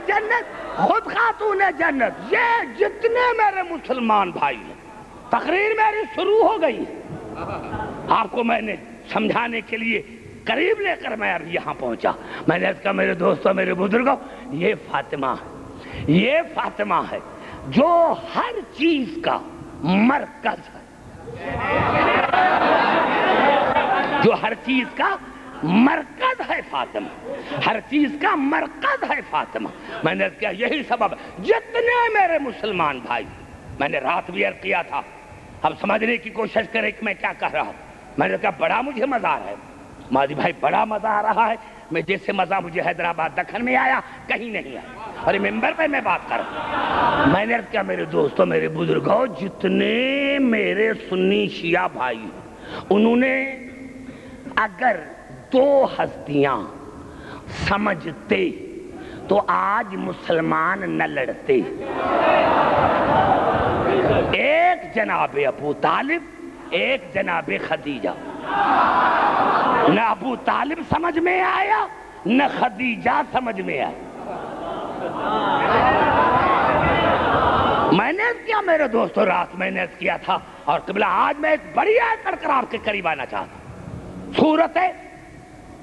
جنت، خود خاتون جنت، یہ جتنے میرے مسلمان بھائی ہیں، تقریر میری شروع ہو گئی، آپ کو میں نے سمجھانے کے لیے قریب لے کر میں اب یہاں پہنچا۔ میں نے کہا میرے دوستوں، میرے بزرگوں، یہ فاطمہ ہے، یہ فاطمہ ہے جو ہر چیز کا مرکز ہے، جو ہر چیز کا مرکز ہے فاطمہ، ہر چیز کا مرکز ہے فاطمہ۔ میں نے کہا یہی سبب ہے جتنے میرے مسلمان بھائی، میں نے رات بھی عرض کیا تھا، اب سمجھنے کی کوشش کریں کہ میں کیا کہہ رہا ہوں۔ میں نے کہا بڑا مجھے مزہ آ رہا ہے ماضی بھائی، بڑا مزہ آ رہا ہے، میں جیسے مزہ مجھے حیدرآباد دکن میں آیا کہیں نہیں آیا، اور ممبر پہ میں بات کر رہا ہوں۔ میں نے کہا میرے دوستوں، میرے بزرگوں، جتنے میرے سنی شیعہ بھائی، انہوں نے اگر دو ہستیاں سمجھتے تو آج مسلمان نہ لڑتے، ایک جناب ابو طالب، ایک جناب خدیجہ۔ نہ ابو طالب سمجھ میں آیا، نہ خدیجہ سمجھ میں آیا۔ میں نے کیا میرے دوستوں، رات میں نے کیا تھا، اور قبلہ آج میں ایک بڑی آیت پڑھ کر آپ کے قریب آنا چاہتا ہوں۔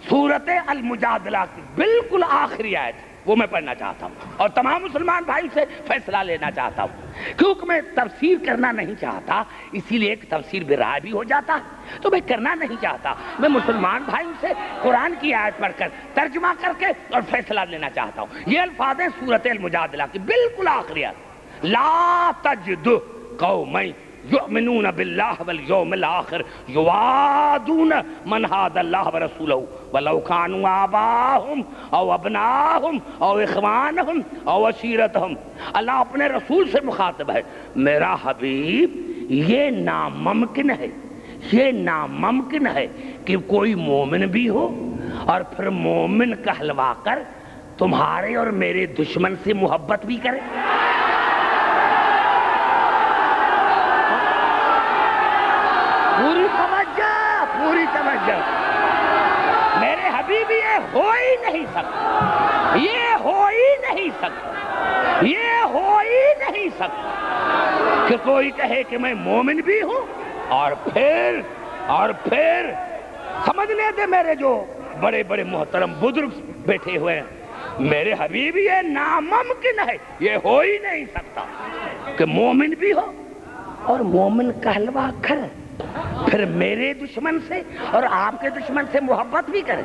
سورت المجادلہ کی بالکل آخری آیت، وہ میں پڑھنا چاہتا ہوں، اور تمام مسلمان بھائی سے فیصلہ لینا چاہتا ہوں، کیونکہ میں تفسیر کرنا نہیں چاہتا، اسی لیے ایک تفسیر برائے بھی ہو جاتا تو میں کرنا نہیں چاہتا۔ میں مسلمان بھائی سے قرآن کی آیت پڑھ کر ترجمہ کر کے اور فیصلہ لینا چاہتا ہوں۔ یہ الفاظ ہیں سورت المجادلہ کی بالکل آخری آیت، لا تجد قوما یؤمنون باللہ والیوم الآخر یوادون من حاد اللہ ورسولہ ولو کانوا آباہم او ابناہم او اخوانہم او عشیرتہم۔ اللہ اپنے رسول سے مخاطب ہے، میرا حبیب یہ ناممکن ہے، یہ ناممکن ہے کہ کوئی مومن بھی ہو اور پھر مومن کہلوا کر تمہارے اور میرے دشمن سے محبت بھی کرے۔ پوری توجہ، میرے حبیب یہ ہو ہی نہیں سکتا، یہ ہو ہی نہیں سکتا، یہ ہو ہی نہیں سکتا کہ کوئی کہے کہ میں مومن بھی ہوں اور پھر سمجھنے دے میرے جو بڑے بڑے محترم بزرگ بیٹھے ہوئے ہیں، میرے حبیب یہ ناممکن ہے، یہ ہو ہی نہیں سکتا کہ مومن بھی ہو اور مومن کہلوا کر پھر میرے دشمن سے اور آپ کے دشمن سے محبت بھی کرے۔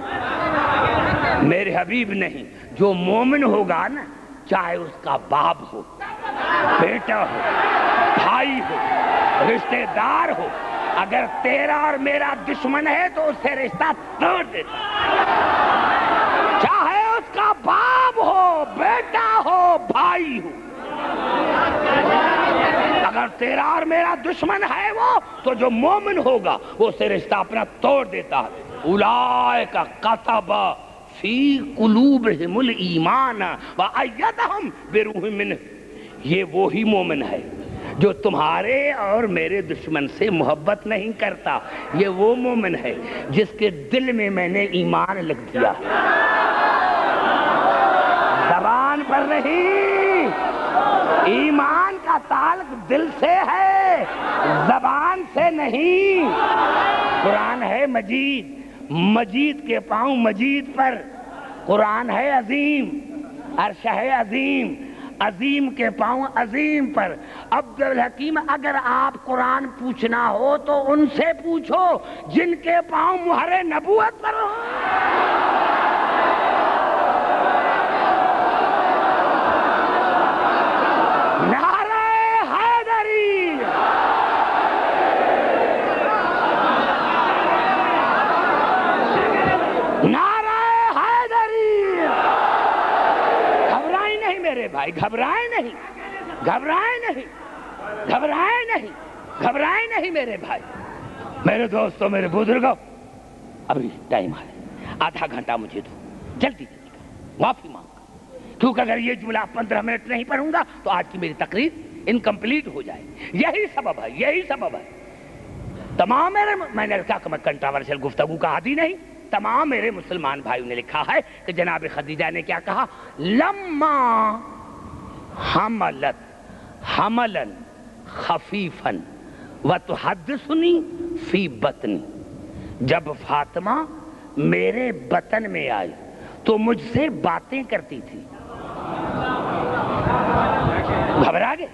میرے حبیب نہیں، جو مومن ہوگا نا، چاہے اس کا باپ ہو، بیٹا ہو، بھائی ہو، رشتہ دار ہو، اگر تیرا اور میرا دشمن ہے تو اس سے رشتہ توڑ دیتا، چاہے اس کا باپ ہو، بیٹا ہو، بھائی ہو۔ اگر تیرا اور میرا دشمن ہے وہ، تو جو مومن ہوگا وہ اسے رشتہ اپنا توڑ دیتا ہے۔ اولئک کتب فی قلوبہم الایمان وایدہم بروح منہ۔ یہ وہی مومن ہے جو تمہارے اور میرے دشمن سے محبت نہیں کرتا، یہ وہ مومن ہے جس کے دل میں نے ایمان لکھ دیا، زبان پر نہیں۔ ایمان کا تعلق دل سے ہے، زبان سے نہیں۔ قرآن ہے مجید، مجید کے پاؤں مجید پر، قرآن ہے عظیم، عرش ہے عظیم، عظیم کے پاؤں عظیم پر۔ عبدالحکیم، اگر آپ قرآن پوچھنا ہو تو ان سے پوچھو جن کے پاؤں مہر نبوت پر ہو۔ گھبرائے نہیں، گھبرائے نہیں، گھبرائے نہیں، گھبرائے نہیں میرے بھائی، میرے دوستوں، میرے بزرگوں۔ ابھی ٹائم ہے، آدھا گھنٹہ مجھے دو، جلدی معافی مانگ، کیونکہ اگر یہ جملہ 15 منٹ نہیں پڑھوں گا تو آج کی میری تقریر انکمپلیٹ ہو جائے۔ یہی سبب ہے، یہی سبب ہے۔ تمام میں نے کہا کہ میں کنٹراورشل گفتگو کا عادی نہیں، تمام میرے مسلمان بھائیوں نے لکھا ہے کہ جناب خدیجہ نے کیا کہا؟ لما حملت حملا خفیفا وتحدثنی فی بطنی، جب فاطمہ میرے بطن میں آئی تو مجھ سے باتیں کرتی تھی. گھبرا گئے؟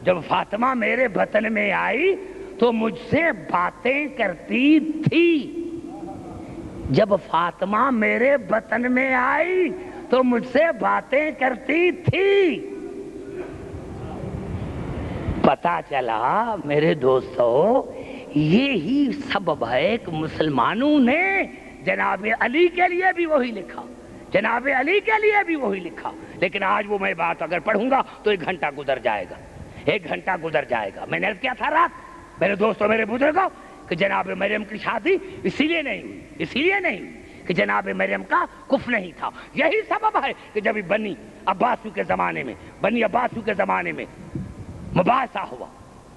جب فاطمہ میرے بطن میں آئی تو مجھ سے باتیں کرتی تھی. جب فاطمہ میرے بطن میں آئی تو مجھ سے باتیں کرتی تھی. پتا چلا میرے دوستو یہی سبب ہے کہ مسلمانوں نے جناب علی کے لیے بھی وہی لکھا، جناب علی کے لیے بھی وہی لکھا. لیکن آج وہ میں بات اگر پڑھوں گا تو 1 گھنٹہ گزر جائے گا، 1 گھنٹہ گزر جائے گا. میں نے عرض کیا تھا رات میرے دوستوں میرے بزرگوں کہ جناب مریم کی شادی اسی لیے نہیں ہوئی کہ جناب مریم کا کفر نہیں تھا. یہی سبب ہے کہ جب بنی عباسیوں کے زمانے میں مباحثہ ہوا،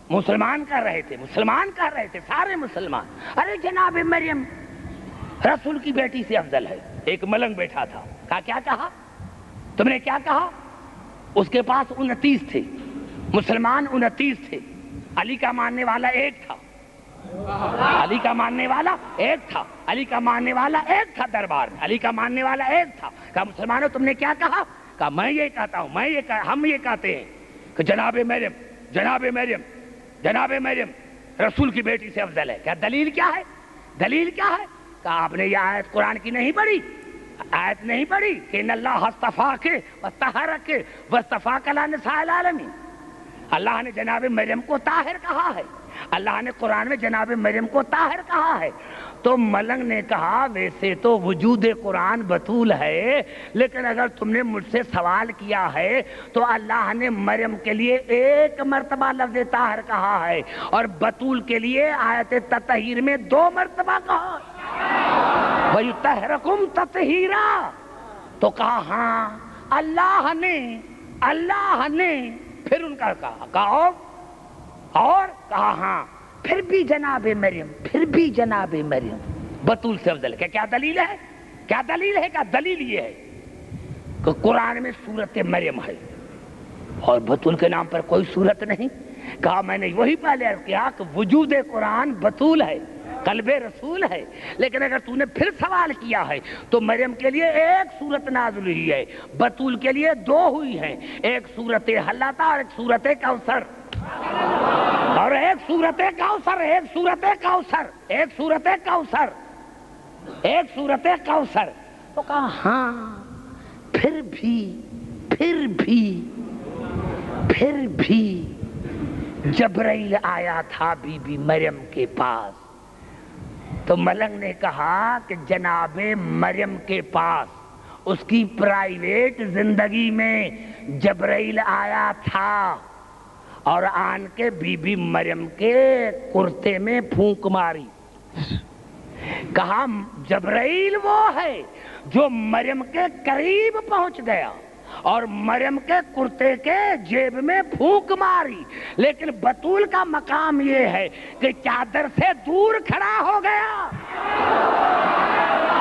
مسلمان کر رہے تھے سارے مسلمان، ارے جناب مریم رسول کی بیٹی سے افضل ہے. ایک ملنگ بیٹھا تھا، کیا کہا تم نے؟ کیا کہا؟ اس کے پاس 29 تھے مسلمان، 29 تھے. علی کا ماننے والا ایک تھا، علی کا ماننے والا ایک تھا دربار میں، علی کا ماننے والا ایک تھا. کہا مسلمانوں تم نے کیا کہا؟ کہا میں یہ کہتا ہوں، ہم یہ کہتے ہیں کہ جناب مریم رسول کی بیٹی سے افضل ہے. کیا دلیل کیا ہے؟ کہا آپ نے یہ آیت قرآن کی نہیں پڑھی؟ آیت نہیں پڑھی کہ ان اللہ اصطفاک وطہرک واصطفاک علی نساء العالمین. اللہ نے جناب مریم کو طاہر کہا ہے، اللہ نے قرآن میں جناب مریم کو طاہر کہا ہے. تو ملنگ نے کہا ویسے تو وجود قرآن بطول ہے، لیکن اگر تم نے مجھ سے سوال کیا ہے تو اللہ نے مریم کے لیے 1 مرتبہ لفظ طاہر کہا ہے اور بطول کے لیے آیت تطہیر میں 2 مرتبہ کہا ہے. وَيُطَهِّرَكُمْ تَطْهِيرًا. تو کہا ہاں اللہ نے پھر ان کا کہا اور کہا ہاں پھر بھی جناب مریم بطول سے افضل ہے. کیا دلیل ہے؟ کیا دلیل یہ ہے کہ قرآن میں سورت مریم ہے اور بطول کے نام پر کوئی سورت نہیں. کہا میں نے وہی پہلے عرض کیا کہ وجود قرآن بطول ہے، قلب رسول ہے، لیکن اگر تو نے پھر سوال کیا ہے تو مریم کے لیے 1 سورت نازل ہوئی ہے، بطول کے لیے 2 ہوئی ہیں. 1 سورت حلہ اور 1 سورت کوثر، اور 1 سورت کوثر. تو کہا ہاں پھر بھی جبرائیل آیا تھا بی بی مریم کے پاس. تو ملنگ نے کہا کہ جناب مریم کے پاس اس کی پرائیویٹ زندگی میں جبرائیل آیا تھا اور آن کے بی بی مریم کے کرتے میں پھونک ماری. کہا جبرائیل وہ ہے جو مریم کے قریب پہنچ گیا اور مریم کے کرتے کے جیب میں پھونک ماری، لیکن بطول کا مقام یہ ہے کہ چادر سے دور کھڑا ہو گیا.